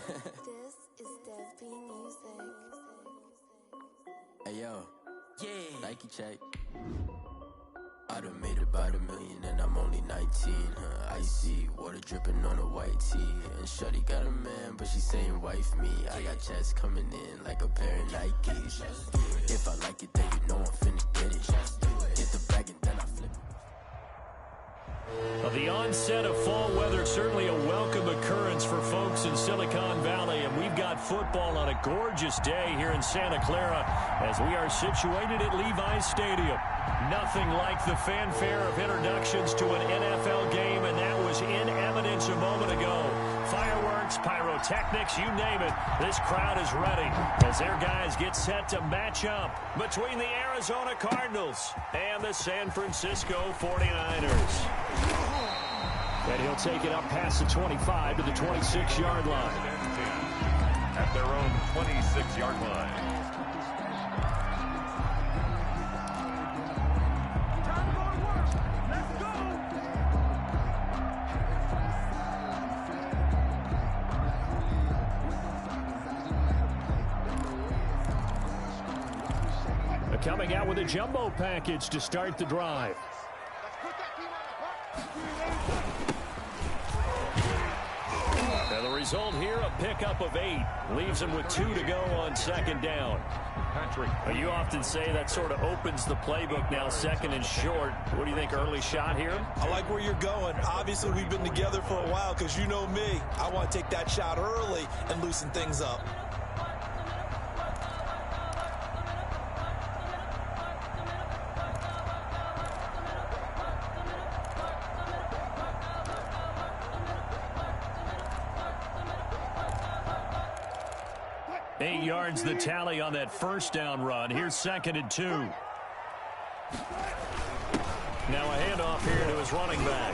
This is Dev B Music. Hey yo, yeah, Nike check. I done made about $1 million and I'm only 19. Icy water dripping on a white tee. And shorty got a man, but she saying wife me. I got checks coming in like a pair of Nikes. If I like it, then you know I'm finna get it. Get the bag and then I flip it. Well, the onset of fall weather, certainly a welcome occurrence for folks in Silicon Valley, and we've got football on a gorgeous day here in Santa Clara as we are situated at Levi's Stadium. Nothing like the fanfare of introductions to an NFL game, and that was in evidence a moment ago. Fireworks, pyrotechnics, you name it, this crowd is ready as their guys get set to match up between the Arizona Cardinals and the San Francisco 49ers. And he'll take it up past the 25 to the 26-yard line. At their own 26-yard line. Coming out with a jumbo package to start the drive. And the result here, a pickup of 8. Leaves him with 2 to go on second down. Patrick. You often say that sort of opens the playbook now, second and short. What do you think, early shot here? I like where you're going. Obviously, we've been together for a while because you know me. I want to take that shot early and loosen things up. Yards the tally on that first down run. Here's second and 2. Now a handoff here to his running back.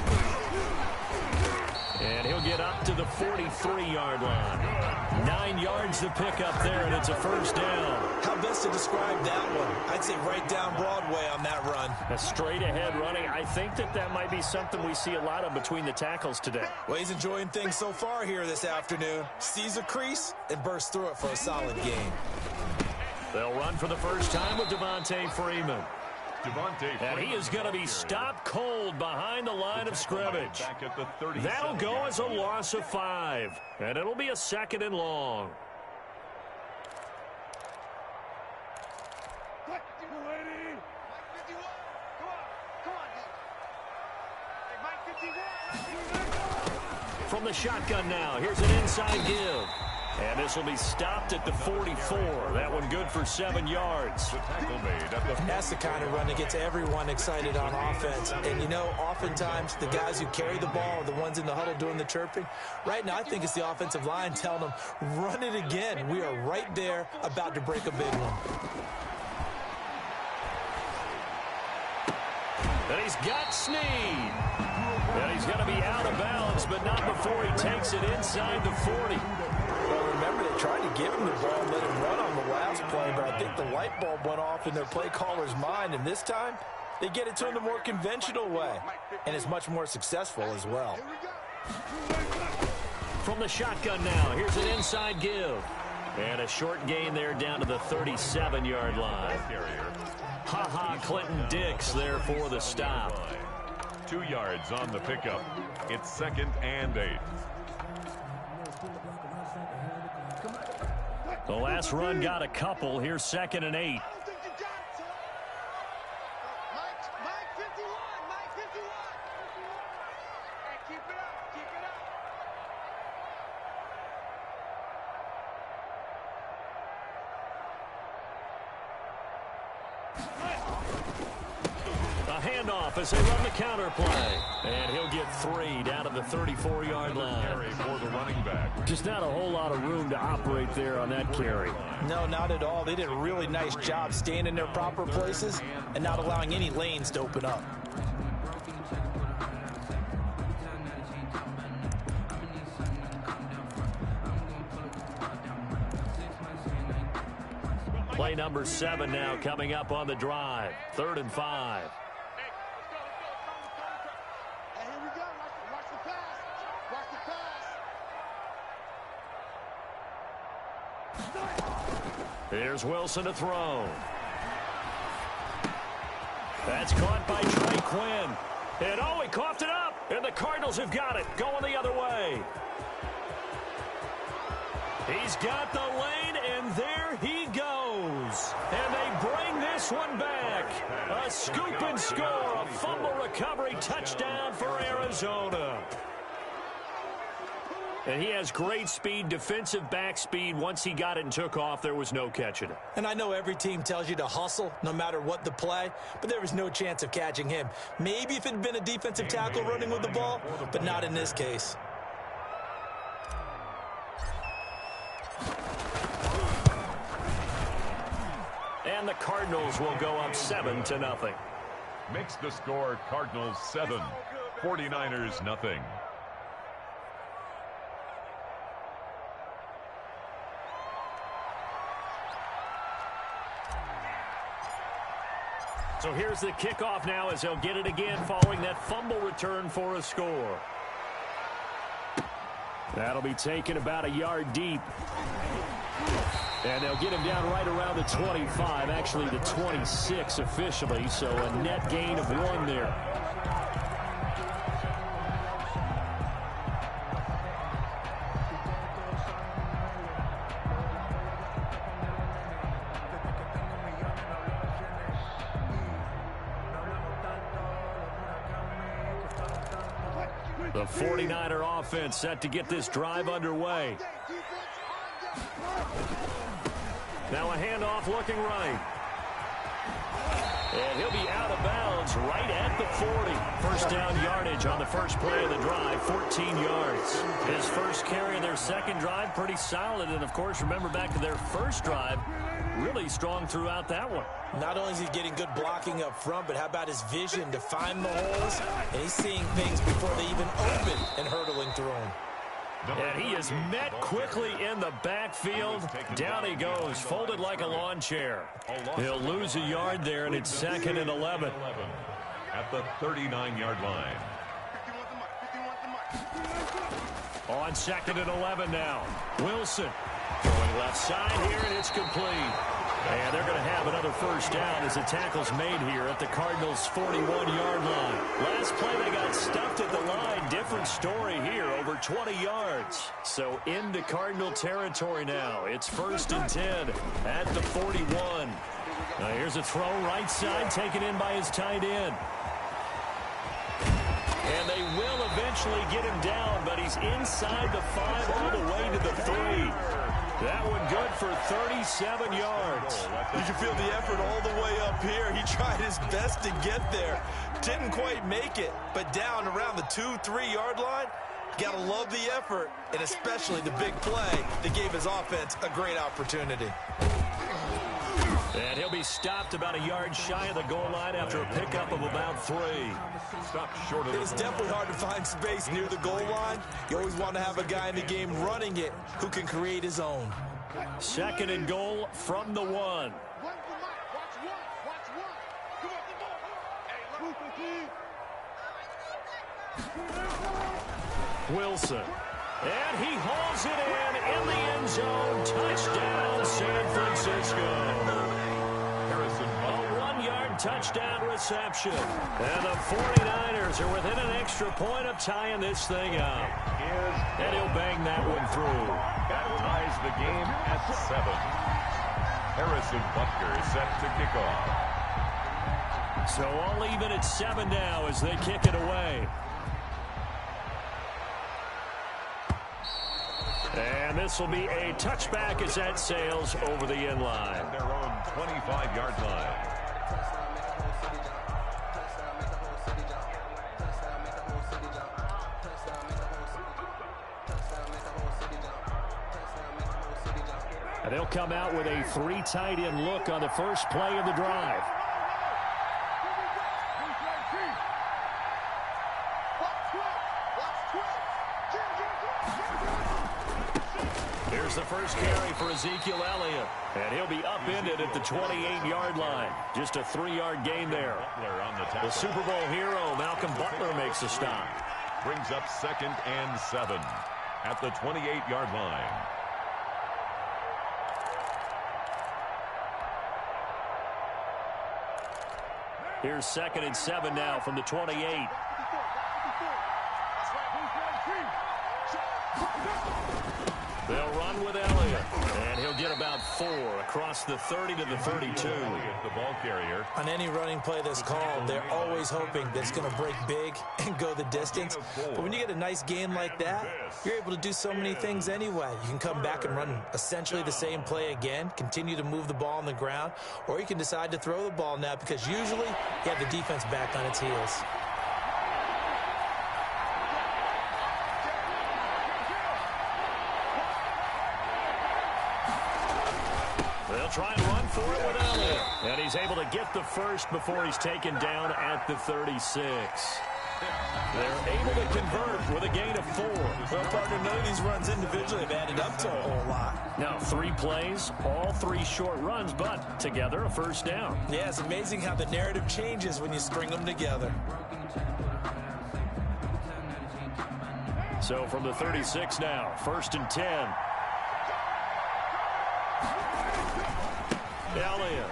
And he'll get up to the 43-yard line. 9 yards to pick up there, and it's a first down. How best to describe that one? I'd say right down Broadway on that run. A straight-ahead running. I think that might be something we see a lot of between the tackles today. Well, he's enjoying things so far here this afternoon. Sees a crease and bursts through it for a solid gain. They'll run for the first time with Devontae Freeman. And he is going to be stopped cold behind the line of scrimmage. That'll go as a loss of 5. And it'll be a second and long. From the shotgun now, here's an inside give. And this will be stopped at the 44. That one good for 7 yards. That's the kind of run that gets everyone excited on offense. And, you know, oftentimes the guys who carry the ball are the ones in the huddle doing the chirping. Right now, I think it's the offensive line telling them, run it again. We are right there about to break a big one. And he's got Snead. And he's going to be out of bounds, but not before he takes it inside the 40. Well, remember, they tried to give him the ball and let him run on the last play, but I think the light bulb went off in their play caller's mind, and this time, they get it to him the more conventional way, and it's much more successful as well. From the shotgun now, here's an inside give. And a short gain there down to the 37-yard line. Ha-ha, Clinton Dix there for the stop. 2 yards on the pickup. It's second and 8. The last run got a couple. Here's second and 8. Handoff as they run the counter play. And he'll get 3 down to the 34-yard line. For the running back. Just not a whole lot of room to operate there on that carry. No, not at all. They did a really nice job staying in their proper places and not allowing any lanes to open up. Play number 7 now coming up on the drive. 3rd and 5. Here's Wilson to throw. That's caught by Trey Quinn. And oh, he coughed it up. And the Cardinals have got it. Going the other way. He's got the lane, and there he goes. And they bring this one back. A scoop and score, a fumble recovery touchdown for Arizona. And he has great speed, defensive back speed. Once he got it and took off, there was no catching it. And I know every team tells you to hustle no matter what the play, but there was no chance of catching him. Maybe if it had been a defensive tackle running with the ball, but not in this case. And the Cardinals will go up 7-0. Makes the score Cardinals 7, 49ers nothing. So here's the kickoff now as they'll get it again following that fumble return for a score. That'll be taken about a yard deep. And they'll get him down right around the 25, actually the 26 officially, so a net gain of 1 there. The 49er offense set to get this drive underway. Now a handoff looking right. And he'll be out of bounds right at the 40. First down yardage on the first play of the drive, 14 yards. His first carry of their second drive, pretty solid. And, of course, remember back to their first drive, really strong throughout that one. Not only is he getting good blocking up front, but how about his vision to find the holes? And he's seeing things before they even open and hurtling through them. And he is met quickly in the backfield. Down he goes, folded like a lawn chair. He'll lose a yard there, and it's 2nd and 11. At the 39-yard line. On 2nd and 11 now. Wilson going left side here, and it's complete. And they're going to have another first down as the tackle's made here at the Cardinals' 41-yard line. Last play, they got stuffed at the line. Different story here, over 20 yards. So into Cardinal territory now. It's 1st and 10 at the 41. Now here's a throw right side taken in by his tight end. And they will eventually get him down, but he's inside the 5 all the way to the 3. That one good for 37 yards. You can feel the effort all the way up here. He tried his best to get there. Didn't quite make it, but down around the 2-3 yard line, gotta love the effort, and especially the big play that gave his offense a great opportunity. And he'll be stopped about a yard shy of the goal line after a pickup of about 3. Stopped short of It's definitely hard to find space near the goal line. You always want to have a guy in the game running it who can create his own. 2nd and goal from the 1. Wilson. And he hauls it in the end zone. Touchdown, San Francisco. A 1-yard touchdown reception. And the 49ers are within an extra point of tying this thing up. And he'll bang that one through. That ties the game at 7. Harrison Butker is set to kick off. So all even at 7 now as they kick it away. And this will be a touchback as that sails over the end line. Their own 25-yard line. And they'll come out with a 3 tight end look on the first play of the drive. Here's the first carry for Ezekiel Elliott. And he'll be upended at the 28-yard line. Just a 3-yard gain there. The Super Bowl hero, Malcolm Butler, makes the stop. Brings up 2nd and 7 at the 28-yard line. Here's 2nd and 7 now from the 28. They'll run with Elliott, and he'll get about 4 across the 30 to the 32. The ball carrier. On any running play that's called, they're always hoping that it's going to break big and go the distance. But when you get a nice game like that, you're able to do so many things anyway. You can come back and run essentially the same play again, continue to move the ball on the ground, or you can decide to throw the ball now because usually you have the defense back on its heels. They'll try and run for it with Elliott. And he's able to get the first before he's taken down at the 36. They're able to convert with a gain of 4. Well, partner, none of these runs individually have added up to a whole lot. Now, 3 plays, all 3 short runs, but together a first down. Yeah, it's amazing how the narrative changes when you string them together. So from the 36 now, 1st and 10. Elliott.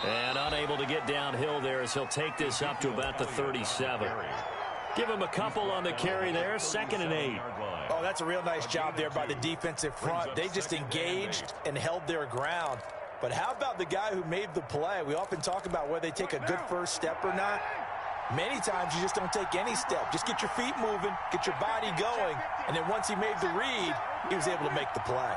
And unable to get downhill there as he'll take this up to about the 37. Give him a couple on the carry there, 2nd and 8. Oh, that's a real nice job there by the defensive front. They just engaged and held their ground. But how about the guy who made the play? We often talk about whether they take a good first step or not. Many times you just don't take any step. Just get your feet moving, get your body going, and then once he made the read, he was able to make the play.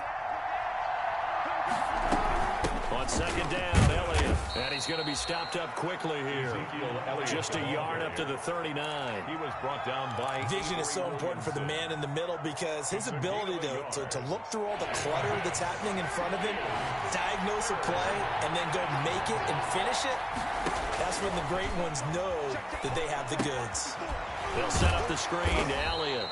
On 2nd down, Elliott. And he's going to be stopped up quickly here. Just a yard up to the 39. He was brought down by... Vision is so important for the man in the middle because his ability to look through all the clutter that's happening in front of him, diagnose a play, and then go make it and finish it, that's when the great ones know that they have the goods. They'll set up the screen to Elliott.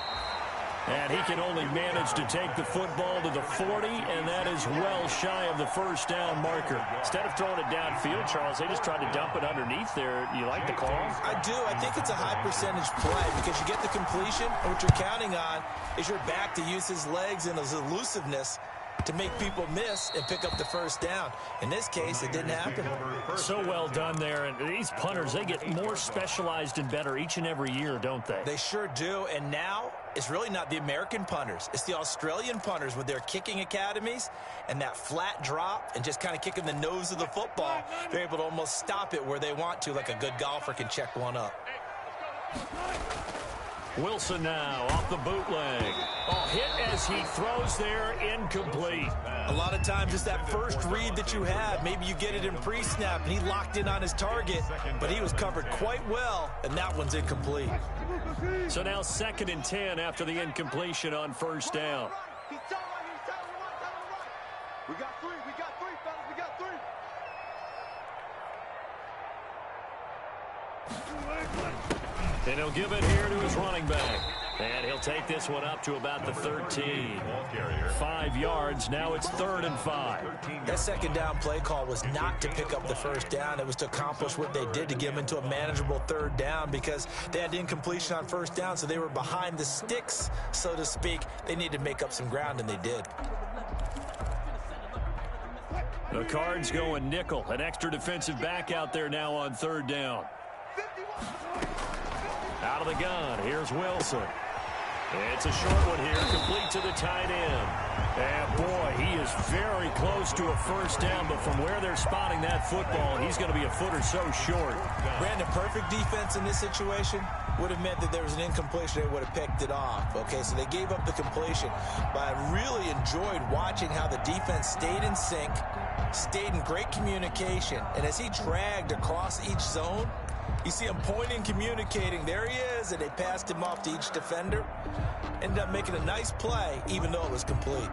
And he can only manage to take the football to the 40, and that is well shy of the first down marker. Instead of throwing it downfield, Charles, they just tried to dump it underneath there. You like the call? I do. I think it's a high percentage play because you get the completion, and what you're counting on is your back to use his legs and his elusiveness to make people miss and pick up the first down. In this case, it didn't happen. So well done there. And these punters, they get more specialized and better each and every year, don't they? They sure do. And now it's really not the American punters. It's the Australian punters with their kicking academies and that flat drop and just kind of kicking the nose of the football. They're able to almost stop it where they want to, like a good golfer can check one up. Wilson now off the bootleg. Oh, hit as he throws there, incomplete. A lot of times it's that first read that you have. Maybe you get it in pre-snap and he locked in on his target, but he was covered quite well, and that one's incomplete. So now 2nd and 10 after the incompletion on first down. We got 3, fellas, we got 3. And he'll give it here to his running back. And he'll take this one up to about the 13. 5 yards. Now it's 3rd and 5. That 2nd down play call was not to pick up the first down. It was to accomplish what they did to get them into a manageable 3rd down because they had incompletion on first down, so they were behind the sticks, so to speak. They needed to make up some ground, and they did. The Cards going nickel. An extra defensive back out there now on 3rd down. Out of the gun, here's Wilson. It's a short one here, complete to the tight end. And boy, he is very close to a first down, but from where they're spotting that football, he's going to be a foot or so short. Brandon, perfect defense in this situation would have meant that there was an incompletion. They would have picked it off. Okay, so they gave up the completion, but I really enjoyed watching how the defense stayed in sync, stayed in great communication, and as he dragged across each zone, you see him pointing, communicating. There he is, and they passed him off to each defender. Ended up making a nice play, even though it was complete.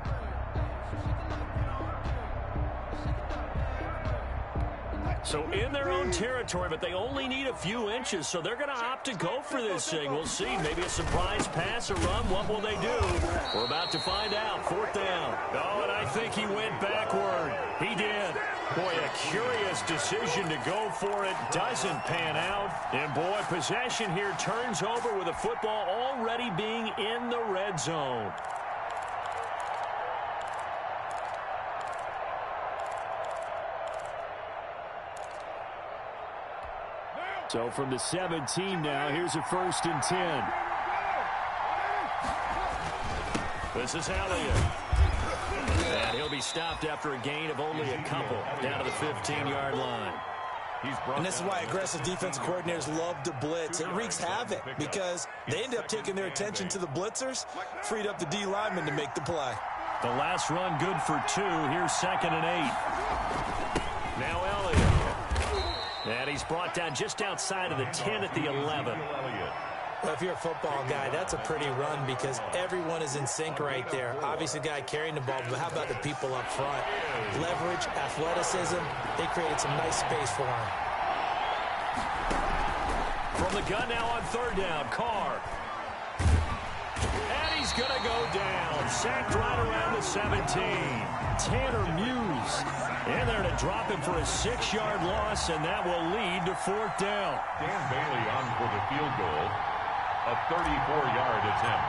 So in their own territory, but they only need a few inches, so they're going to opt to go for this thing. We'll see. Maybe a surprise pass or run. What will they do? We're about to find out. 4th down. Oh, and I think he went backward. He did. Boy, a curious decision to go for it. Doesn't pan out. And, boy, possession here turns over with the football already being in the red zone. So from the 17 now, here's a 1st and 10. This is Elliott. And he'll be stopped after a gain of only a couple down to the 15-yard line. And this is why aggressive defensive coordinators love to blitz. It wreaks havoc because they end up taking their attention to the blitzers, freed up the D lineman to make the play. The last run good for 2. Here's 2nd and 8. Now Elliott. And he's brought down just outside of the 10 at the 11. Well, if you're a football guy, that's a pretty run because everyone is in sync right there. Obviously, the guy carrying the ball, but how about the people up front? Leverage, athleticism, they created some nice space for him. From the gun now on 3rd down, Carr. And he's going to go down. Sacked right around the 17. Tanner Muse in there to drop him for a 6-yard loss, and that will lead to 4th down. Dan Bailey on for the field goal. A 34-yard attempt.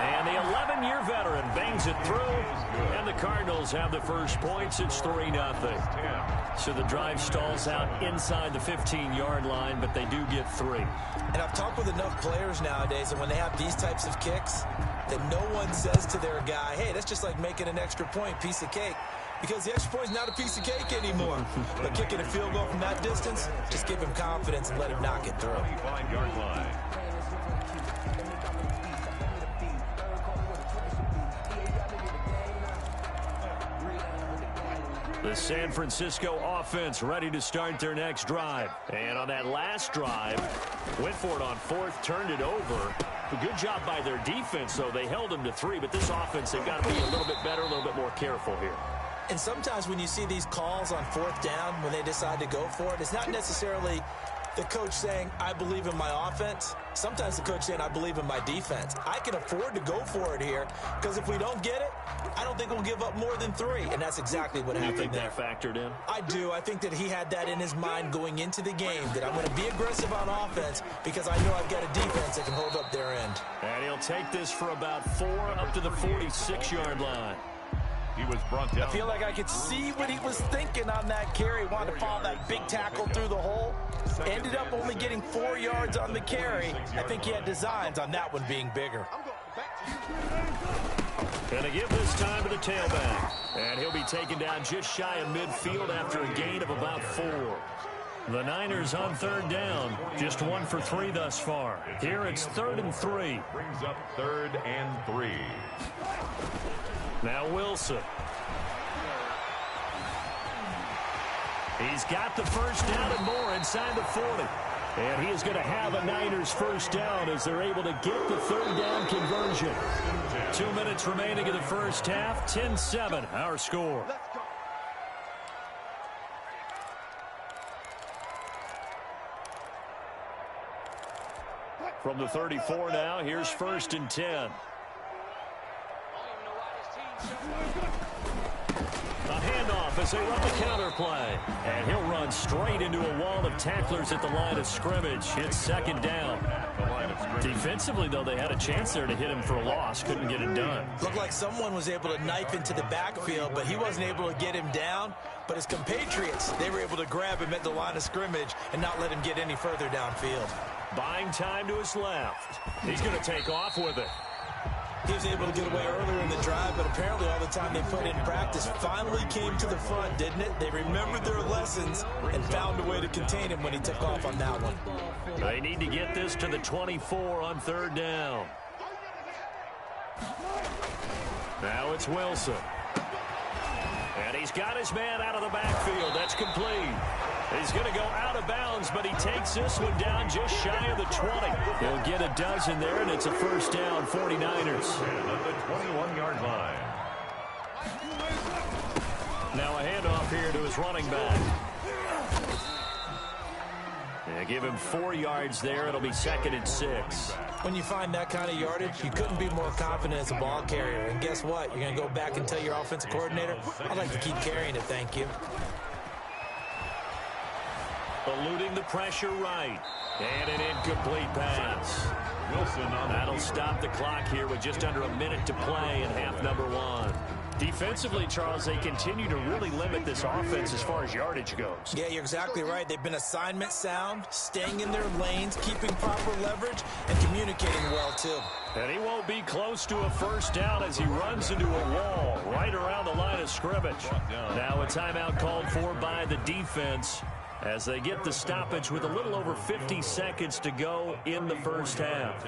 And the 11-year veteran bangs it through, and the Cardinals have the first points. It's 3-0. So the drive stalls out inside the 15-yard line, but they do get 3. And I've talked with enough players nowadays, and when they have these types of kicks, that no one says to their guy, hey, that's just like making an extra point, piece of cake. Because the extra point is not a piece of cake anymore. But kicking a field goal from that distance, just give him confidence and let him knock it through. 25-yard line. The San Francisco offense ready to start their next drive. And on that last drive, went for it on 4th, turned it over. A good job by their defense, though. They held them to 3, but this offense, they've got to be a little bit better, a little bit more careful here. And sometimes when you see these calls on 4th down, when they decide to go for it, it's not necessarily the coach saying, I believe in my offense. Sometimes the coach saying, I believe in my defense. I can afford to go for it here because if we don't get it, I don't think we'll give up more than 3. And that's exactly what happened there. You think that factored in? I do. I think that he had that in his mind going into the game, that I'm going to be aggressive on offense because I know I've got a defense that can hold up their end. And he'll take this for about 4 up to the 46-yard line. He was brought down. I feel like I could see what he was thinking on that carry. Wanted to follow that big tackle through the hole. Ended up only getting 4 yards on the carry. I think he had designs on that one being bigger. Going to give this time to the tailback. And he'll be taken down just shy of midfield after a gain of about 4. The Niners on 3rd down. Just 1 for 3 thus far. Here it's 3rd and 3. Brings up 3rd and 3. Now Wilson. He's got the first down and more inside the 40. And he is going to have a Niners first down as they're able to get the 3rd down conversion. 2 minutes remaining in the first half. 10-7 our score. From the 34 now, here's 1st and 10. A handoff as they run the counter play. And he'll run straight into a wall of tacklers at the line of scrimmage. It's 2nd down. Defensively, though, they had a chance there to hit him for a loss. Couldn't get it done. Looked like someone was able to knife into the backfield, but he wasn't able to get him down. But his compatriots, they were able to grab him at the line of scrimmage and not let him get any further downfield. Buying time to his left. He's going to take off with it. He was able to get away earlier in the drive, but apparently all the time they put in practice finally came to the front, didn't it? They remembered their lessons and found a way to contain him when he took off on that one. They need to get this to the 24 on 3rd down. Now it's Wilson. And he's got his man out of the backfield. That's complete. He's going to go out of bounds, but he takes this one down just shy of the 20. He'll get a dozen there, and it's a first down, 49ers. At the 21-yard line. Now a handoff here to his running back. Yeah, give him 4 yards there. It'll be 2nd and 6. When you find that kind of yardage, you couldn't be more confident as a ball carrier. And guess what? You're going to go back and tell your offensive coordinator, I'd like to keep carrying it, thank you. Eluding the pressure right. And an incomplete pass. Wilson on That'll stop the clock here with just under a minute to play in half number one. Defensively, Charles, they continue to really limit this offense as far as yardage goes. Yeah, you're exactly right. They've been assignment sound, staying in their lanes, keeping proper leverage, and communicating well, too. And he won't be close to a first down as he runs into a wall right around the line of scrimmage. Now a timeout called for by the defense as they get the stoppage with a little over 50 seconds to go in the first half.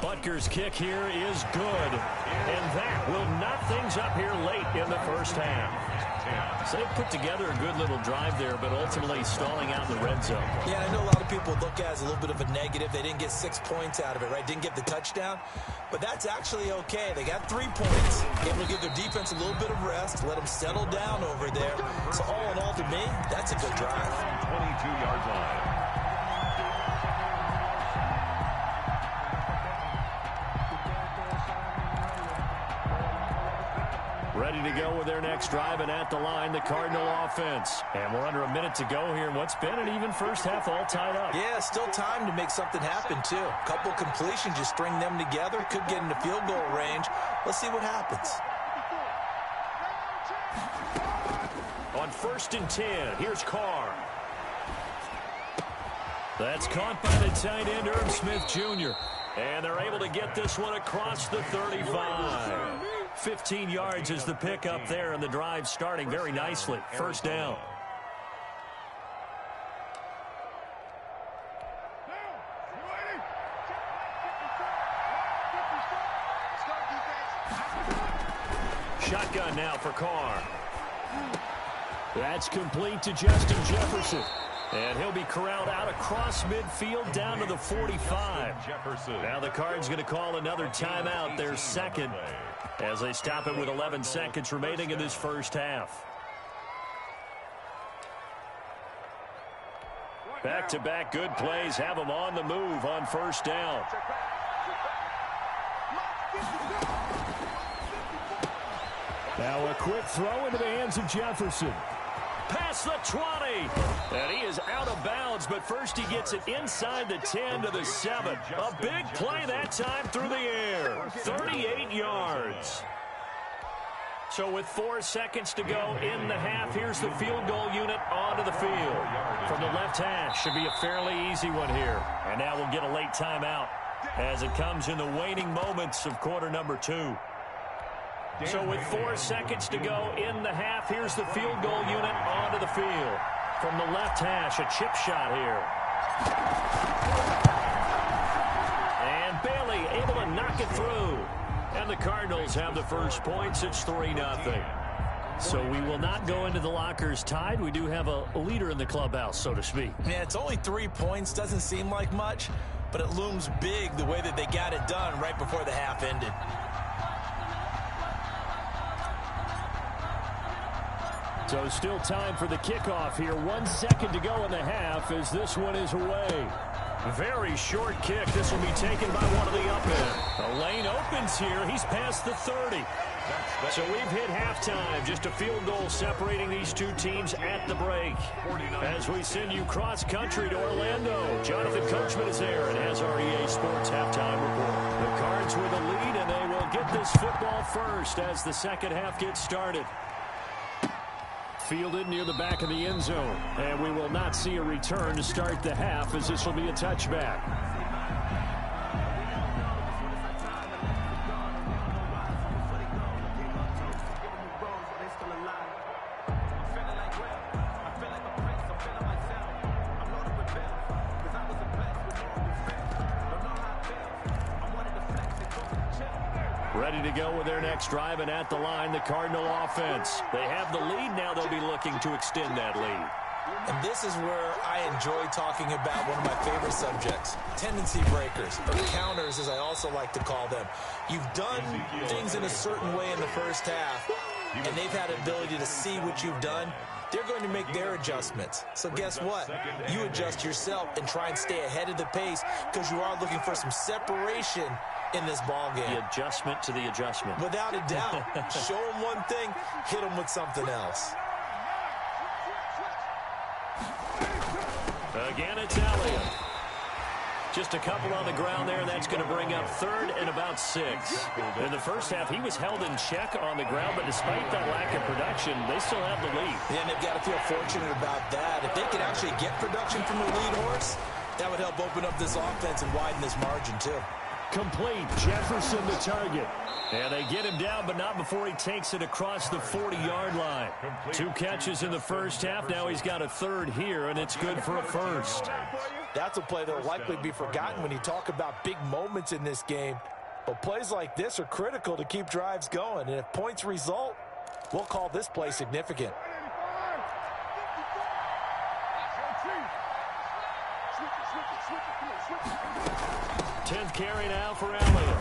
Butker's kick here is good, and that will knot things up here late in the first half. So they put together a good little drive there, but ultimately stalling out in the red zone. Yeah, I know a lot of people look at it as a little bit of a negative. They didn't get 6 points out of it, right? Didn't get the touchdown. But that's actually okay. They got 3 points, able to give their defense a little bit of rest, let them settle down over there. So all in all, to me, that's a good drive. 22-yard line. Ready to go with their next drive, and at the line, the Cardinal offense. And we're under a minute to go here in what's been an even first half, all tied up. Yeah, still time to make something happen, too. A couple completions, just string them together. Could get into field goal range. Let's see what happens. On 1st and 10, here's Carr. That's caught by the tight end, Herb Smith Jr. And they're able to get this one across the 35. 15 yards is the pickup there, and the drive starting very nicely. First down. Shotgun now for Carr. That's complete to Justin Jefferson. And he'll be corralled out across midfield down to the 45. Now the Cards going to call another timeout, their second, as they stop it with 11 seconds remaining in this first half. Back-to-back good plays have them on the move on first down. Now a quick throw into the hands of Jefferson. Past the 20, and he is out of bounds, but first he gets it inside the 10 to the 7. A big play that time through the air, 38 yards. So with 4 seconds to go in the half, here's the field goal unit onto the field. From the left hash, should be a fairly easy one here. And now we'll get a late timeout as it comes in the waning moments of quarter number 2. So with 4 seconds to go in the half, here's the field goal unit onto the field. From the left hash, a chip shot here. And Bailey able to knock it through. And the Cardinals have the first points. It's 3-0. So we will not go into the lockers tied. We do have a leader in the clubhouse, so to speak. Yeah, it's only 3 points. Doesn't seem like much, but it looms big the way that they got it done right before the half ended. So still time for the kickoff here. 1 second to go in the half as this one is away. Very short kick. This will be taken by one of the up end. A lane opens here. He's past the 30. So we've hit halftime. Just a field goal separating these two teams at the break. As we send you cross country to Orlando, Jonathan Coachman is there and has our EA Sports halftime report. The Cards with a lead, and they will get this football first as the second half gets started. Fielded near the back of the end zone. And we will not see a return to start the half, as this will be a touchback. Ready to go with their next drive, and at the line, the Cardinal offense. They have the lead. Now they'll be looking to extend that lead. And this is where I enjoy talking about one of my favorite subjects, tendency breakers, or counters as I also like to call them. You've done things in a certain way in the first half, and they've had an ability to see what you've done. They're going to make their adjustments. So guess what? You adjust yourself and try and stay ahead of the pace because you are looking for some separation in this ball game. The adjustment to the adjustment. Without a doubt. Show them one thing, hit them with something else. Again, it's Elliott. Just a couple on the ground there, and that's going to bring up third and about 6. In the first half, he was held in check on the ground, but despite that lack of production, they still have the lead. Yeah, and they've got to feel fortunate about that. If they could actually get production from the lead horse, that would help open up this offense and widen this margin, too. Complete. Jefferson the target. And they get him down, but not before he takes it across the 40-yard line. 2 catches in the first half. Now he's got a third here, and it's good for a first. That's a play that will likely be forgotten when you talk about big moments in this game. But plays like this are critical to keep drives going. And if points result, we'll call this play significant. 10th carry now for Elliott.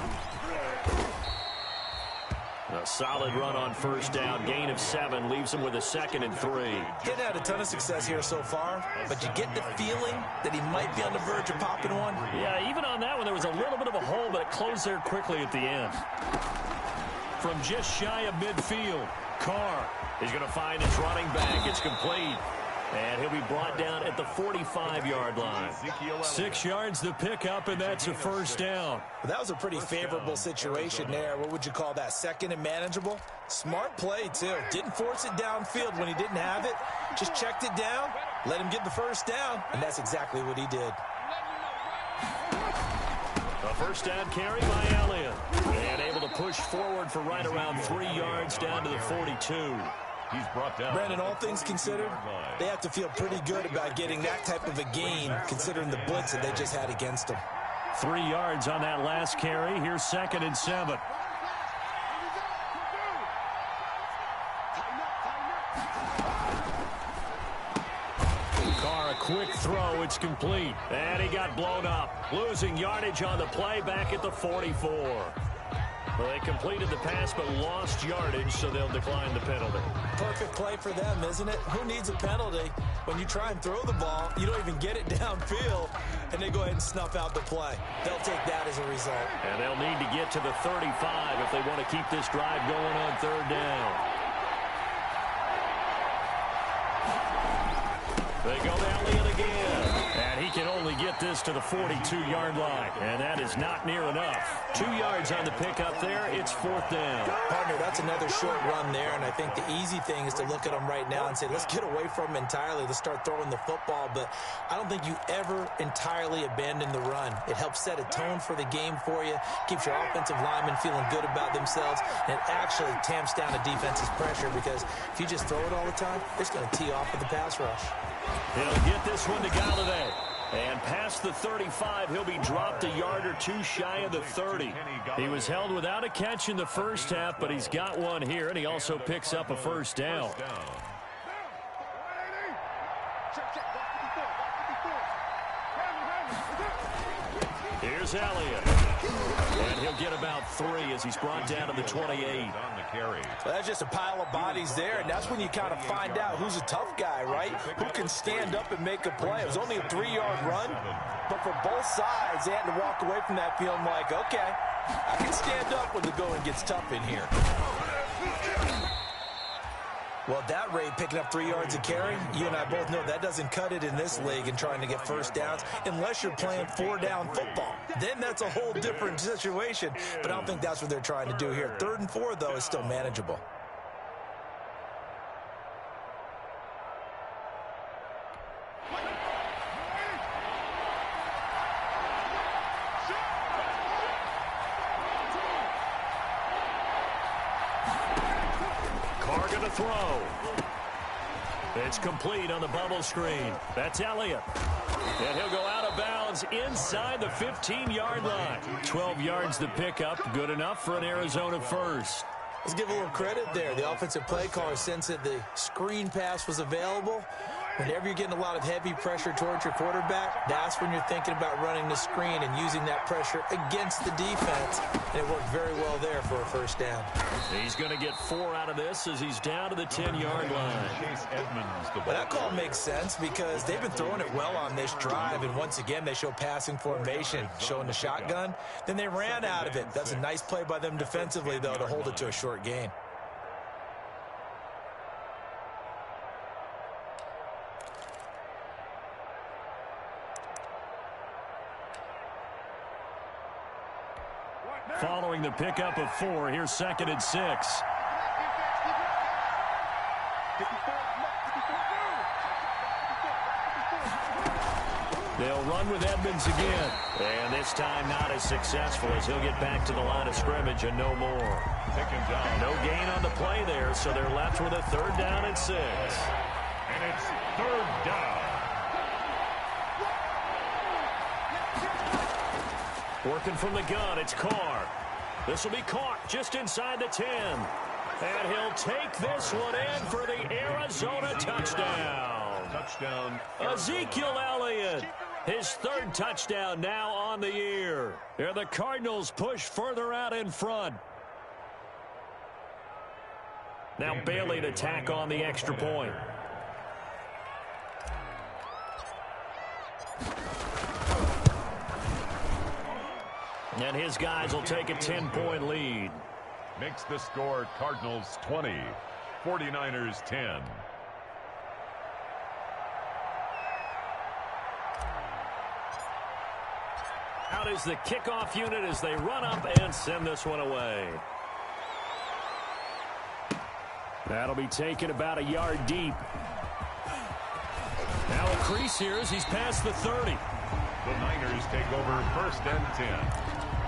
A solid run on first down. Gain of 7 leaves him with a 2nd and 3. He's had a ton of success here so far, but you get the feeling that he might be on the verge of popping one. Yeah, even on that one, there was a little bit of a hole, but it closed there quickly at the end. From just shy of midfield, Carr is going to find his running back. It's complete. And he'll be brought down at the 45-yard line. 6 yards the pickup, and that's a first down. Well, that was a pretty favorable situation there. What would you call that, 2nd and manageable? Smart play, too. Didn't force it downfield when he didn't have it. Just checked it down, let him get the first down, and that's exactly what he did. A first down carry by Elliott. And able to push forward for right around 3 yards down to the 42. He's brought down. Brandon, all things considered, they have to feel pretty good about getting that type of a gain, considering the blitz that they just had against them. 3 yards on that last carry. Here's 2nd and 7. Carr, a quick throw. It's complete. And he got blown up. Losing yardage on the play back at the 44. Well, they completed the pass but lost yardage, so they'll decline the penalty. Perfect play for them, isn't it? Who needs a penalty when you try and throw the ball, you don't even get it downfield, and they go ahead and snuff out the play. They'll take that as a result. And they'll need to get to the 35 if they want to keep this drive going on 3rd down. They go to Elliott again. And he can only get this to the 42-yard line. And that is not near enough. 2 yards on the pickup there. It's 4th down. Partner, that's another short run there. And I think the easy thing is to look at them right now and say, let's get away from them entirely. Let's start throwing the football. But I don't think you ever entirely abandon the run. It helps set a tone for the game for you. Keeps your offensive linemen feeling good about themselves. And it actually tamps down a defense's pressure because if you just throw it all the time, they're just going to tee off with the pass rush. He'll get this one to Galladay. And past the 35, he'll be dropped a yard or 2 shy of the 30. He was held without a catch in the first half, but he's got one here, and he also picks up a first down. Here's Elliott. And he'll get about 3 as he's brought down to the 28. Well, that's just a pile of bodies there, and that's when you kind of find out who's a tough guy, right? Who can stand up and make a play. It was only a 3-yard run, but for both sides, they had to walk away from that feeling like, okay, I can stand up when the going gets tough in here. Well, at that rate, picking up 3 yards a carry, you and I both know that doesn't cut it in this league and trying to get first downs unless you're playing 4-down football. Then that's a whole different situation, but I don't think that's what they're trying to do here. 3rd and 4, though, is still manageable. Throw. It's complete on the bubble screen. That's Elliott. And he'll go out of bounds inside the 15-yard line. 12 yards the pickup. Good enough for an Arizona first. Let's give a little credit there. The offensive play caller sensed that the screen pass was available. Whenever you're getting a lot of heavy pressure towards your quarterback, that's when you're thinking about running the screen and using that pressure against the defense. And it worked very well there for a first down. He's going to get 4 out of this as he's down to the 10-yard line. Well, that call makes sense because they've been throwing it well on this drive. And once again, they show passing formation, showing the shotgun. Then they ran out of it. That's a nice play by them defensively, though, to hold it to a short gain. following the pickup of 4. Here's 2nd and 6. They'll run with Edmonds again. And this time not as successful as he'll get back to the line of scrimmage and no more. No gain on the play there, so they're left with a 3rd down and 6. And it's 3rd down. Working from the gun, it's Carr. This will be caught just inside the 10. And he'll take this one in for the Arizona touchdown. Touchdown. Ezekiel Elliott. His 3rd touchdown now on the year. And the Cardinals push further out in front. Now Bailey to tack on the extra point. And his guys will take a 10-point lead. Makes the score Cardinals 20, 49ers 10. Out is the kickoff unit as they run up and send this one away. That'll be taken about a yard deep. Now a crease here as he's past the 30. The Niners take over 1st and 10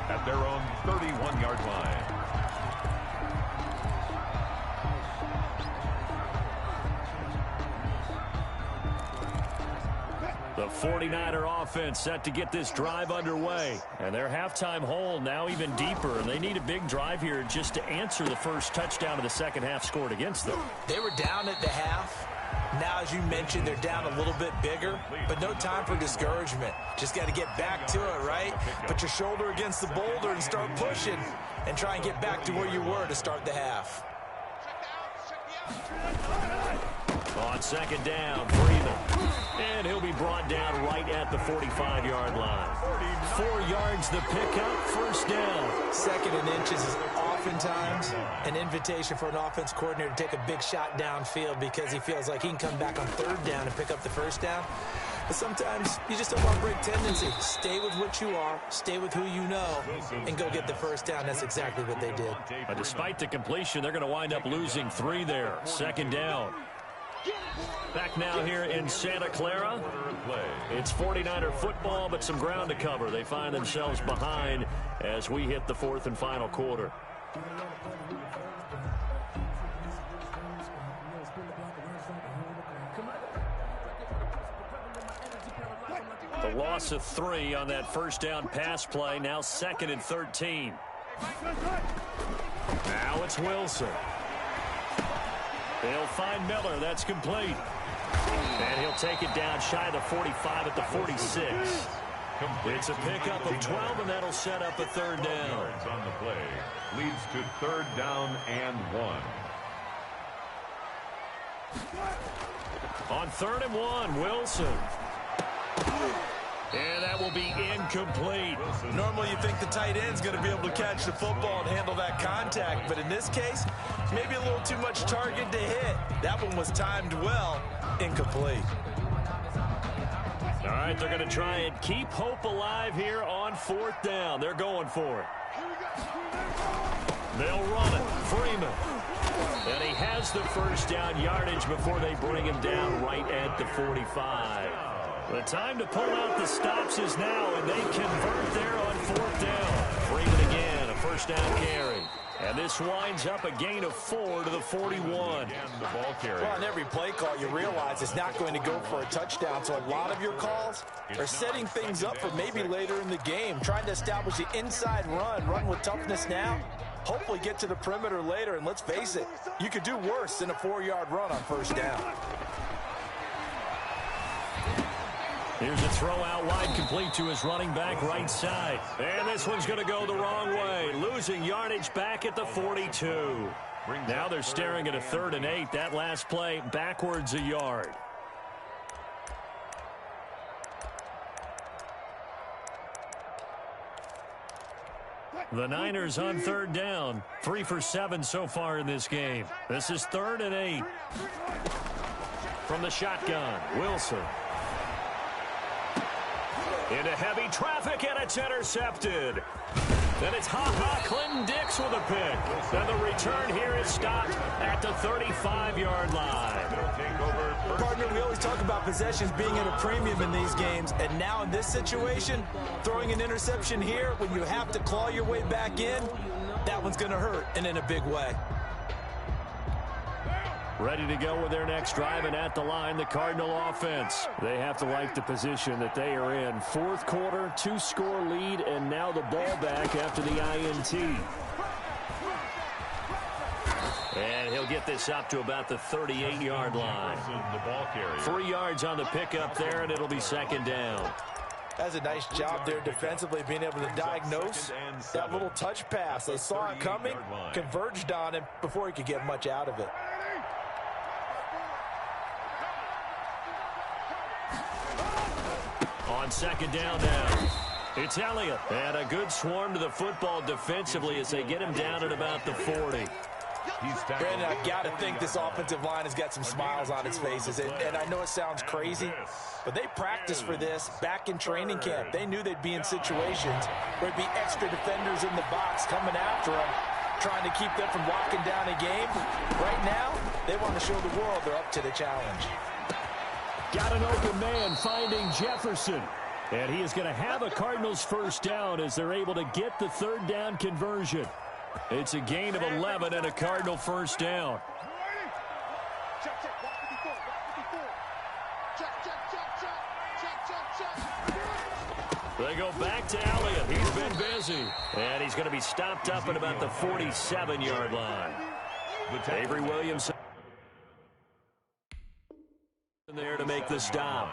at their own 31-yard line. The 49er offense set to get this drive underway. And their halftime hole now even deeper. And they need a big drive here just to answer the first touchdown of the second half scored against them. They were down at the half. Now, as you mentioned, they're down a little bit bigger, but no time for discouragement. Just got to get back to it, right? Put your shoulder against the boulder and start pushing and try and get back to where you were to start the half. On 2nd down, Freeman. And he'll be brought down right at the 45-yard line. 4 yards the pickup, 1st down. 2nd and inches is oftentimes an invitation for an offense coordinator to take a big shot downfield because he feels like he can come back on 3rd down and pick up the 1st down. But sometimes you just don't want to break tendency. Stay with what you are, stay with who you know, and go get the 1st down. That's exactly what they did. But despite the completion, they're going to wind up losing 3 there. 2nd down. Back now here in Santa Clara. It's 49er football, but some ground to cover. They find themselves behind as we hit the 4th and final quarter. The loss of 3 on that 1st down pass play. Now 2nd and 13. Now it's Wilson. They'll find Miller. That's complete. And he'll take it down shy of the 45 at the 46. It's a pickup of 12, and that'll set up a 3rd down. On the play leads to 3rd down and 1. On 3rd and 1, Wilson. And that will be incomplete. Normally you think the tight end's going to be able to catch the football and handle that contact, but in this case, maybe a little too much target to hit. That one was timed well. Incomplete. All right, they're going to try and keep hope alive here on 4th down. They're going for it. They'll run it. Freeman. And he has the 1st down yardage before they bring him down right at the 45. The time to pull out the stops is now, and they convert there on 4th down. Freeman again, a 1st down carry. And this winds up a gain of 4 to the 41. Well, on every play call, you realize it's not going to go for a touchdown, so a lot of your calls are setting things up for maybe later in the game, trying to establish the inside run with toughness now, hopefully get to the perimeter later, and let's face it, you could do worse than a 4-yard run on 1st down. Here's a throw out wide, complete to his running back right side. And this one's going to go the wrong way, losing yardage back at the 42. Now they're staring at a 3rd and 8. That last play backwards a yard. The Niners on 3rd down. 3 for 7 so far in this game. This is 3rd and 8. From the shotgun, Wilson. Into heavy traffic, and it's intercepted. Then it's Clinton Dix with a pick. And the return here is stopped at the 35-yard line. Partner, we always talk about possessions being at a premium in these games, and now in this situation, throwing an interception here when you have to claw your way back in, that one's going to hurt, and in a big way. Ready to go with their next drive, and at the line, the Cardinal offense. They have to like the position that they are in. Fourth quarter, 2-score lead, and now the ball back after the INT. And he'll get this up to about the 38-yard line. 3 yards on the pickup there, and it'll be second down. That's a nice job there defensively, being able to diagnose that little touch pass. They saw it coming, converged on him before he could get much out of it. On second down now, it's Elliott. And a good swarm to the football defensively as they get him down at about the 40. Brandon, I've got to think this offensive line has got some smiles on its faces. And I know it sounds crazy, but they practiced for this back in training camp. They knew they'd be in situations where there'd be extra defenders in the box coming after them, trying to keep them from locking down a game. Right now, they want to show the world they're up to the challenge. Got an open man finding Jefferson. And he is going to have a Cardinals first down as they're able to get the third down conversion. It's a gain of 11 and a Cardinal first down. They go back to Elliott. He's been busy. And he's going to be stopped up at about the 47-yard line. Avery Williams there to make the stop.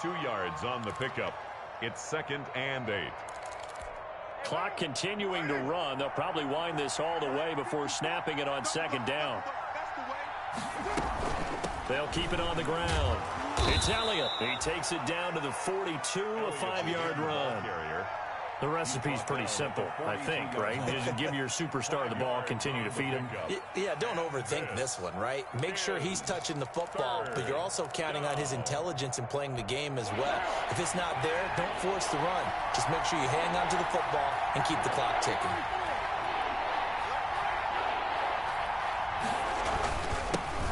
2 yards on the pickup. It's 2nd and 8. Clock continuing to run. They'll probably wind this all the way before snapping it on second down. They'll keep it on the ground. It's Elliott. He takes it down to the 42, a 5-yard run. The recipe's pretty simple, I think, right? Just give your superstar the ball, continue to feed him. Yeah, don't overthink this one, right? Make sure he's touching the football, but you're also counting on his intelligence in playing the game as well. If it's not there, don't force the run. Just make sure you hang on to the football and keep the clock ticking.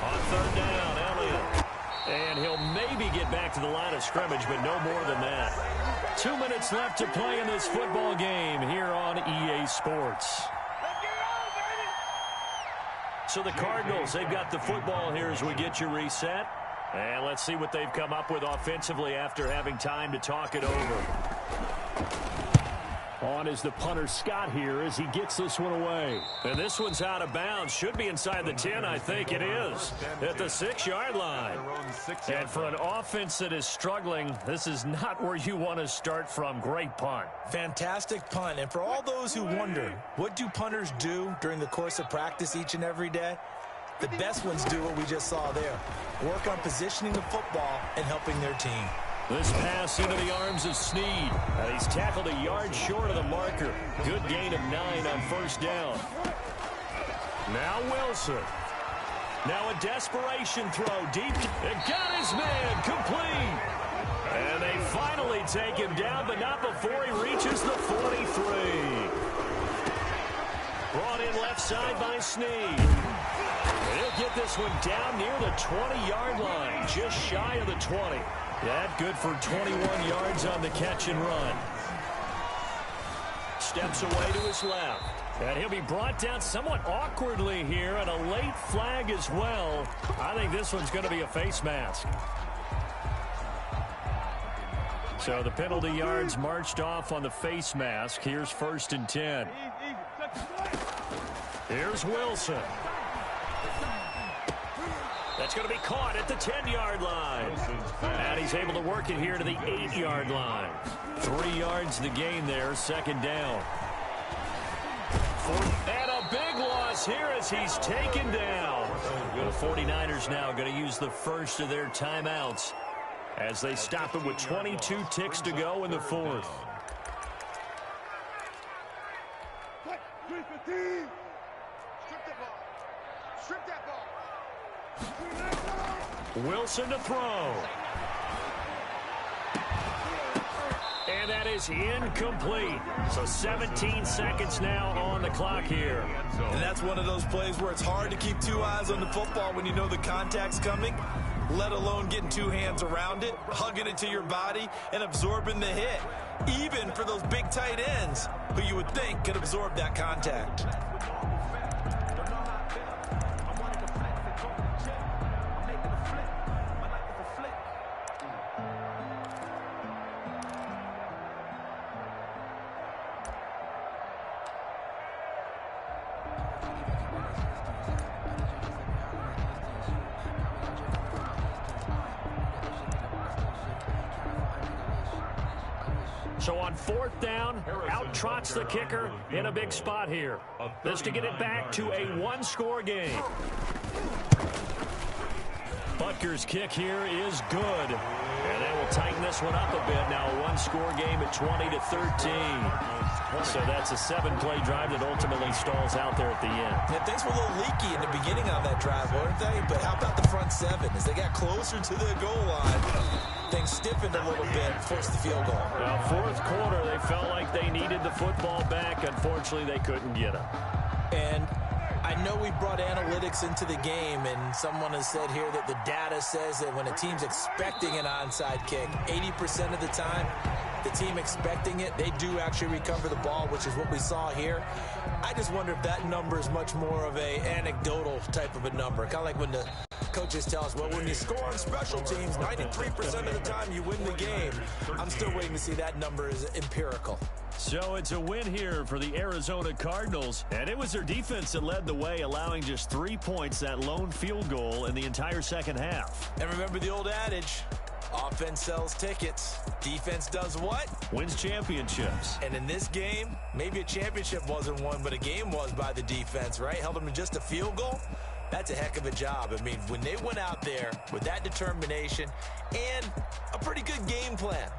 On third down, Elliott. And he'll maybe get back to the line of scrimmage, but no more than that. 2 minutes left to play in this football game here on EA Sports. So the Cardinals, they've got the football here as we get you reset. And let's see what they've come up with offensively after having time to talk it over. On is the punter Scott here as he gets this one away. And this one's out of bounds. Should be inside the 10, I think it is. At the 6-yard line. And for an offense that is struggling, this is not where you want to start from. Great punt. Fantastic punt. And for all those who wonder, what do punters do during the course of practice each and every day? The best ones do what we just saw there. Work on positioning the football and helping their team. This pass into the arms of Snead. And he's tackled a yard short of the marker. Good gain of 9 on first down. Now Wilson. Now a desperation throw deep. And got his man complete. And they finally take him down, but not before he reaches the 43. Brought in left side by Snead. He'll get this one down near the 20-yard line, just shy of the 20. That good for 21 yards on the catch and run. Steps away to his left. And he'll be brought down somewhat awkwardly here, and a late flag as well. I think this one's going to be a face mask. So the penalty yards marched off on the face mask. Here's 1st and 10. Here's Wilson. That's going to be caught at the 10-yard line. And he's able to work it here to the 8-yard line. 3 yards the gain there, second down. And a big loss here as he's taken down. The 49ers now going to use the first of their timeouts as they stop it with 22 ticks to go in the 4th. Wilson to throw. And And that is incomplete. So 17 seconds now on the clock here. And that's one of those plays where it's hard to keep two eyes on the football when you know the contact's coming, let alone getting two hands around it, hugging it to your body, and absorbing the hit. Even for those big tight ends who you would think could absorb that contact. So on fourth down, out trots the kicker in a big spot here. This to get it back to a one-score game. Butker's kick here is good. And they will tighten this one up a bit. Now a one-score game at 20-13. So that's a 7-play drive that ultimately stalls out there at the end. Yeah, things were a little leaky in the beginning on that drive, weren't they? But how about the front seven? As they got closer to the goal line, things stiffened a little bit, forced the field goal. Now, fourth quarter, they felt like they needed the football back. Unfortunately, they couldn't get it. And I know we brought analytics into the game, and someone has said here that the data says that when a team's expecting an onside kick, 80% of the time, the team expecting it, they do actually recover the ball, which is what we saw here. I just wonder if that number is much more of a anecdotal type of a number. Kind of like when the coaches tell us, well, when you score on special teams, 93% of the time you win the game. I'm still waiting to see that number is empirical. So it's a win here for the Arizona Cardinals, and it was their defense that led the way, allowing just 3 points, that lone field goal in the entire second half. And remember the old adage, offense sells tickets. Defense does what? Wins championships. And in this game, maybe a championship wasn't won, but a game was by the defense, right? Held them to just a field goal. That's a heck of a job. I mean, when they went out there with that determination and a pretty good game plan,